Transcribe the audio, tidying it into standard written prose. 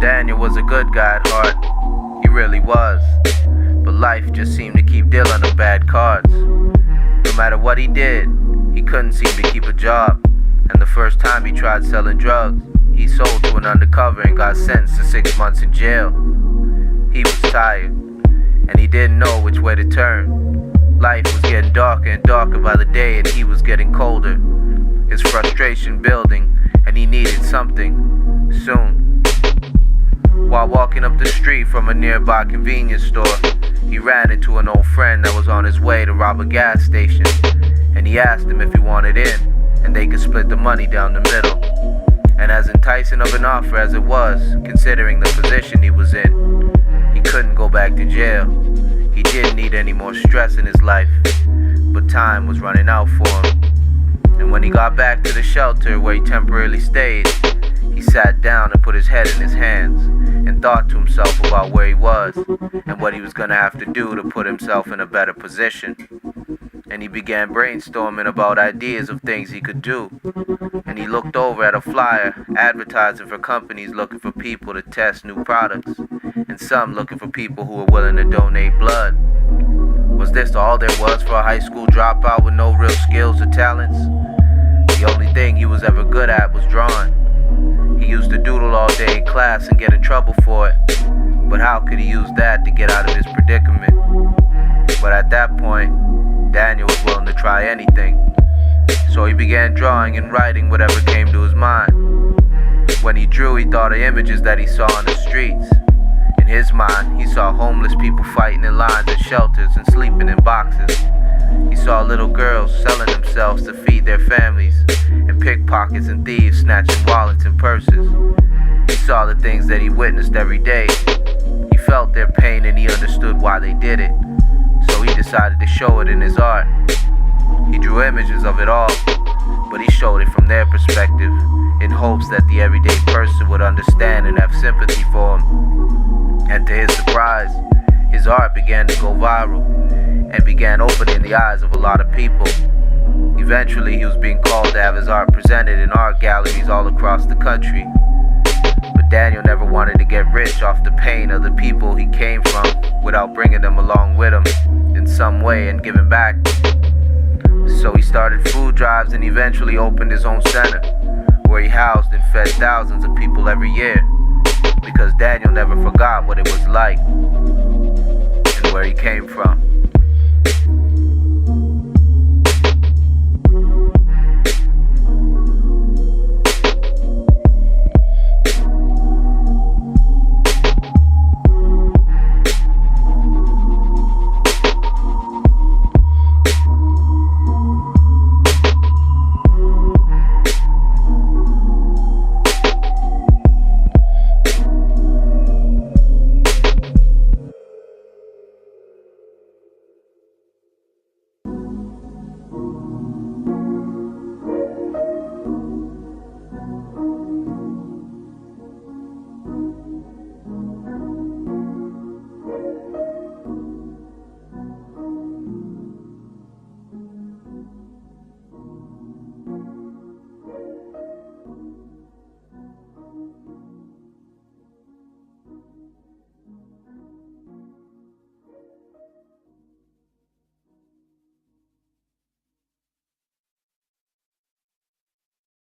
Daniel was a good guy at heart, he really was. But life just seemed to keep dealing him bad cards. No matter what he did, he couldn't seem to keep a job. And the first time he tried selling drugs, he sold to an undercover and got sentenced to 6 months in jail. He was tired, and he didn't know which way to turn. Life was getting darker and darker by the day, and he was getting colder. His frustration building, and he needed something soon. While walking up the street from a nearby convenience store, he ran into an old friend that was on his way to rob a gas station, and he asked him if he wanted in, and they could split the money down the middle. And as enticing of an offer as it was, considering the position he was in, he couldn't go back to jail. He didn't need any more stress in his life, but time was running out for him. And when he got back to the shelter where he temporarily stayed, he sat down and put his head in his hands and thought to himself about where he was and what he was gonna have to do to put himself in a better position. And he began brainstorming about ideas of things he could do. And he looked over at a flyer advertising for companies looking for people to test new products, and some looking for people who were willing to donate blood. Was this all there was for a high school dropout with no real skills or talents? The only thing he was ever good at was drawing. He used to doodle all day in class and get in trouble for it. But how could he use that to get out of his predicament? But at that point, Daniel was willing to try anything. So he began drawing and writing whatever came to his mind. When he drew, he thought of images that he saw on the streets. In his mind, he saw homeless people fighting in lines at shelters and sleeping in boxes. He saw little girls selling themselves to feed their families, and pickpockets and thieves snatching wallets and purses. He saw the things that he witnessed every day. He felt their pain and he understood why they did it. So he decided to show it in his art. He drew images of it all, but he showed it from their perspective, in hopes that the everyday person would understand and have sympathy for him. And to his surprise, his art began to go viral, and began opening the eyes of a lot of people. Eventually, he was being called to have his art presented in art galleries all across the country. But Daniel never wanted to get rich off the pain of the people he came from without bringing them along with him in some way and giving back. So he started food drives and eventually opened his own center, where he housed and fed thousands of people every year, because Daniel never forgot what it was like and where he came from.